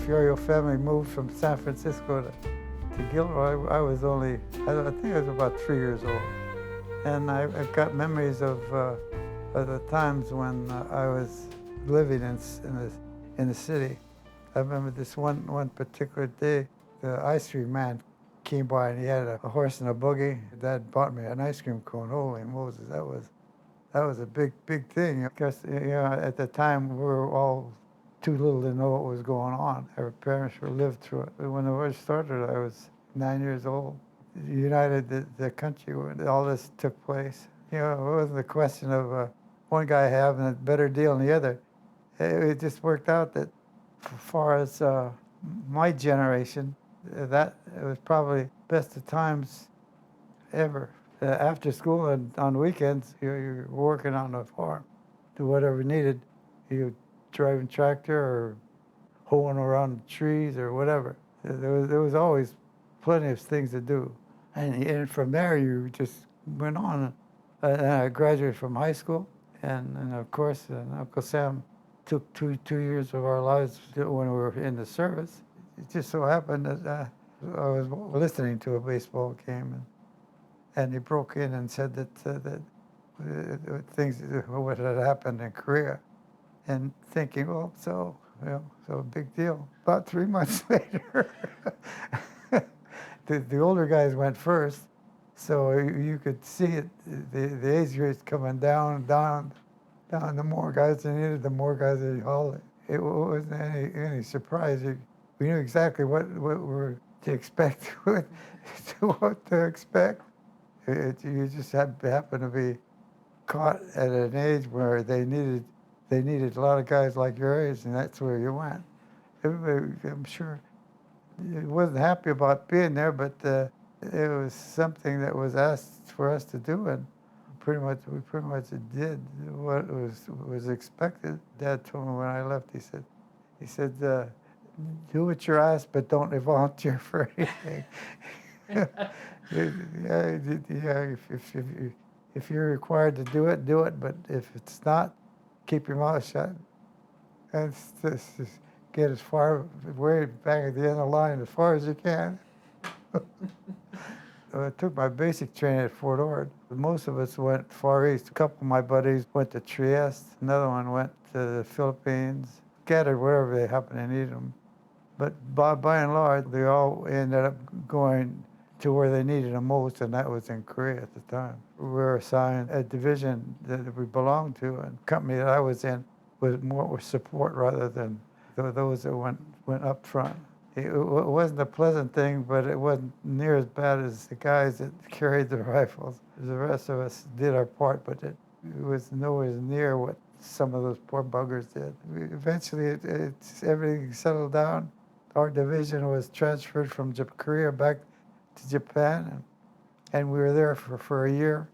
Fiorio family moved from San Francisco to Gilroy, I was only, I think I was about 3 years old. And I've got memories of the times when I was living in the city. I remember this one particular day, the ice cream man came by and he had a horse and a buggy. Dad bought me an ice cream cone. Holy Moses, that was a big thing. Because at the time we were all too little to know what was going on. Our parents were lived through it. When the war started, I was 9 years old. United the country when all this took place. It wasn't a question of one guy having a better deal than the other. It just worked out that as far as my generation, that it was probably best of times ever. After school and on weekends, you're working on the farm, do whatever needed. You driving tractor or hoeing around the trees or whatever. There was always plenty of things to do. And from there, you just went on. I graduated from high school, and of course, Uncle Sam took two years of our lives when we were in the service. It just so happened that I was listening to a baseball game, and he broke in and said that things what had happened in Korea, and thinking, well, so a big deal. About 3 months later. The older guys went first, so you could see it, the age rates coming down. The more guys they needed, the more guys they hauled. It wasn't any surprise. We knew exactly what were to expect, what to expect. You just happened to be caught at an age where they needed a lot of guys like your age, and that's where you went. Everybody, I'm sure, wasn't happy about being there, but it was something that was asked for us to do, and we pretty much did what was expected. Dad told me when I left, he said, do what you're asked, but don't volunteer for anything. If you're required to do it, but if it's not, keep your mouth shut. And just get as far, way back at the end of the line, as far as you can. I took my basic training at Fort Ord. Most of us went Far East. A couple of my buddies went to Trieste. Another one went to the Philippines. Scattered wherever they happened to need them. But by and large, they all ended up going to where they needed them most, and that was in Korea at the time. We were assigned a division that we belonged to, and the company that I was in was more support rather than those that went up front. It wasn't a pleasant thing, but it wasn't near as bad as the guys that carried the rifles. The rest of us did our part, but it was nowhere near what some of those poor buggers did. Eventually, everything settled down. Our division was transferred from Korea back to Japan, and we were there for a year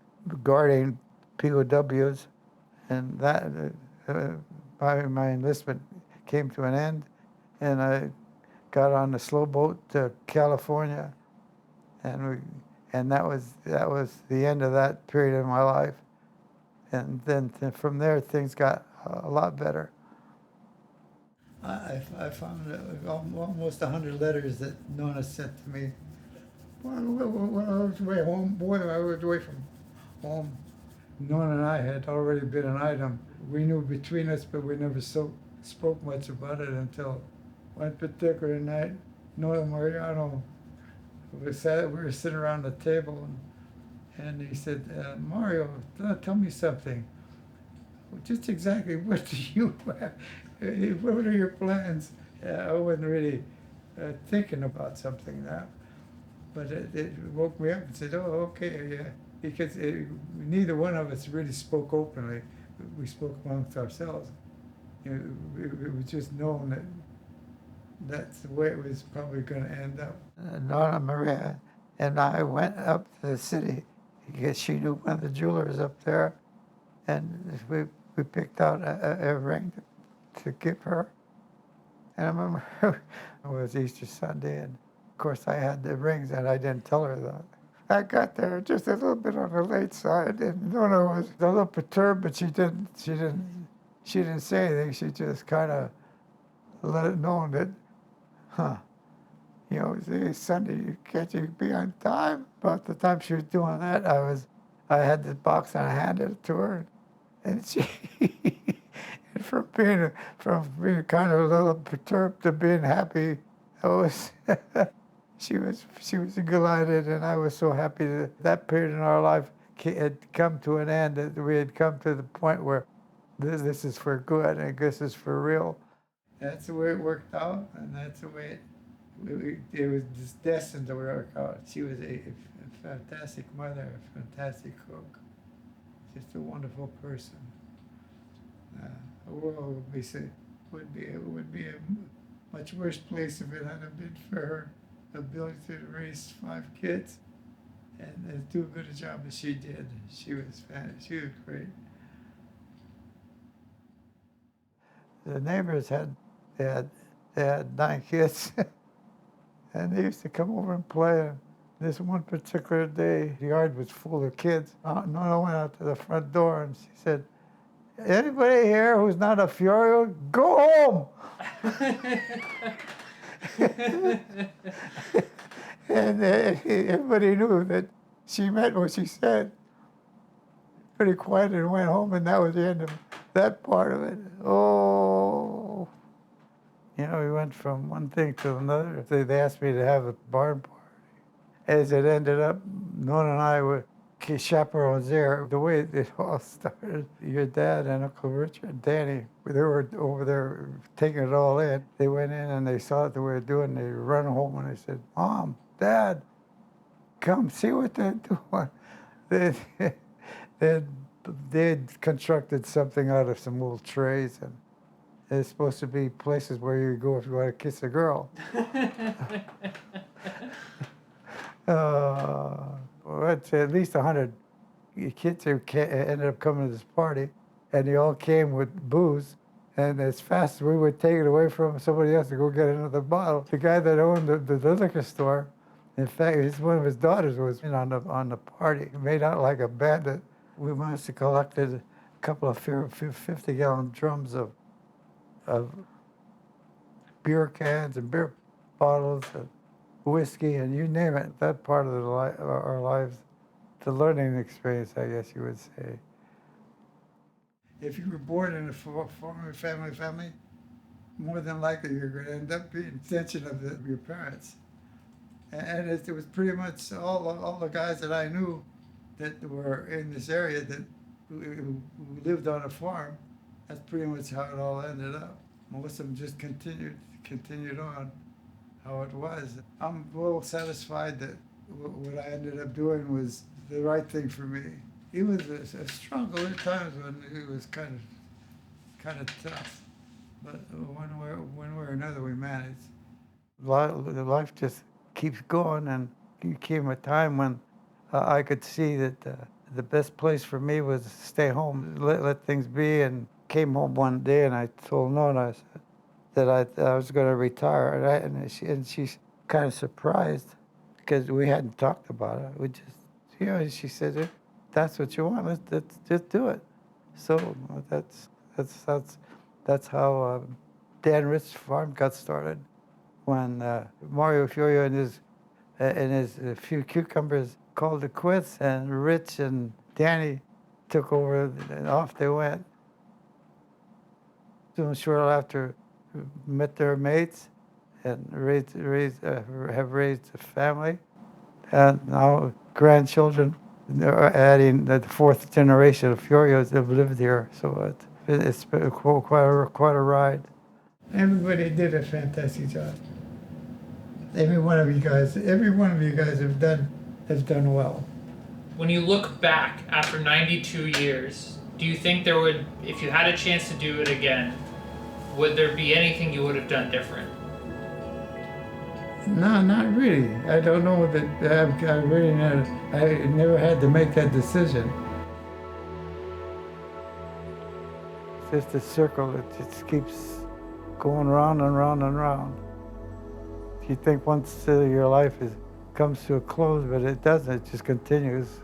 guarding POWs, and that my enlistment came to an end, and I got on the slow boat to California, and that was the end of that period of my life. And then from there, things got a lot better. I found almost 100 letters that Nona sent to me. When I was away home, I was away from home. Nona and I had already been an item. We knew between us, but we never spoke much about it until one particular night. Nona Mariano, we were sitting around the table, and he said, Mario, tell me something. Just exactly what do you have? What are your plans? I wasn't really thinking about something now, but it woke me up and said, oh, okay, yeah. Because neither one of us really spoke openly. We spoke amongst ourselves. It was just known that that's the way it was probably going to end up. Donna Maria and I went up to the city because she knew one of the jewelers up there, and we picked out a ring to give her. And I remember it was Easter Sunday, and of course I had the rings, and I didn't tell her that. I got there just a little bit on the late side, and Nona was a little perturbed, but she didn't say anything. She just kind of let it known that huh, you know, it's Sunday, can't you be on time? About the time she was doing that, I had this box and I handed it to her, and she, and from being kind of a little perturbed to being happy, I was, she was delighted, and I was so happy that period in our life had come to an end, that we had come to the point where this is for good and this is for real. That's the way it worked out, and that's the way it was just destined to work out. She was a fantastic mother, a fantastic cook, just a wonderful person. The world would be a much worse place if it hadn't been for her ability to raise 5 kids and do as good a job as she did. She was great. The neighbors had 9 kids, and they used to come over and play. This one particular day, the yard was full of kids. Nona went out to the front door and she said, "Anybody here who's not a Fiorio, go home!" And everybody knew that she meant what she said. Pretty quiet and went home, and that was the end of that part of it. Oh, you know, we went from one thing to another. They asked me to have a barn party. As it ended up, Nona and I were chaperones there. The way it all started, your dad and Uncle Richard and Danny, they were over there taking it all in. They went in and they saw what they were doing. They ran home and they said, "Mom, Dad, come see what they're doing." They'd constructed something out of some little trays, and it's supposed to be places where you go if you want to kiss a girl. I'd say at least 100 kids who ended up coming to this party, and they all came with booze. And as fast as we would take it away from somebody else to go get another bottle, the guy that owned the liquor store, in fact, one of his daughters was in on the party. He made out like a bandit. We managed to collect a couple of 50-gallon drums of beer cans and beer bottles and whiskey, and you name it. That part of our lives, the learning experience, I guess you would say. If you were born in a former family, more than likely you're going to end up being an extension of your parents. And it was pretty much all the guys that I knew that were in this area who lived on a farm. That's pretty much how it all ended up. Most of them just continued on how it was. I'm well satisfied that what I ended up doing was the right thing for me. It was a struggle at times when it was kind of tough, but one way or another we managed. Life just keeps going, and there came a time when I could see that the best place for me was to stay home, let things be, and came home one day and I told Nona that I was going to retire, and she's kind of surprised because we hadn't talked about it. We just, you know, she said, "If that's what you want, let's just do it." So that's how Dan Ritz's farm got started. When Mario Fiorio and his few cucumbers called it quits, and Rich and Danny took over, and off they went. Soon, shortly after, met their mates and have raised a family, and now grandchildren. They're adding the 4th generation of Fiorios that have lived here, so it's been quite a ride. Everybody did a fantastic job. Every one of you guys have done well. When you look back after 92 years, do you think there would, if you had a chance to do it again, would there be anything you would have done different? No, not really. I don't know that I never had to make that decision. It's just a circle that just keeps going round and round and round. You think once your life comes to a close, but it doesn't. It just continues.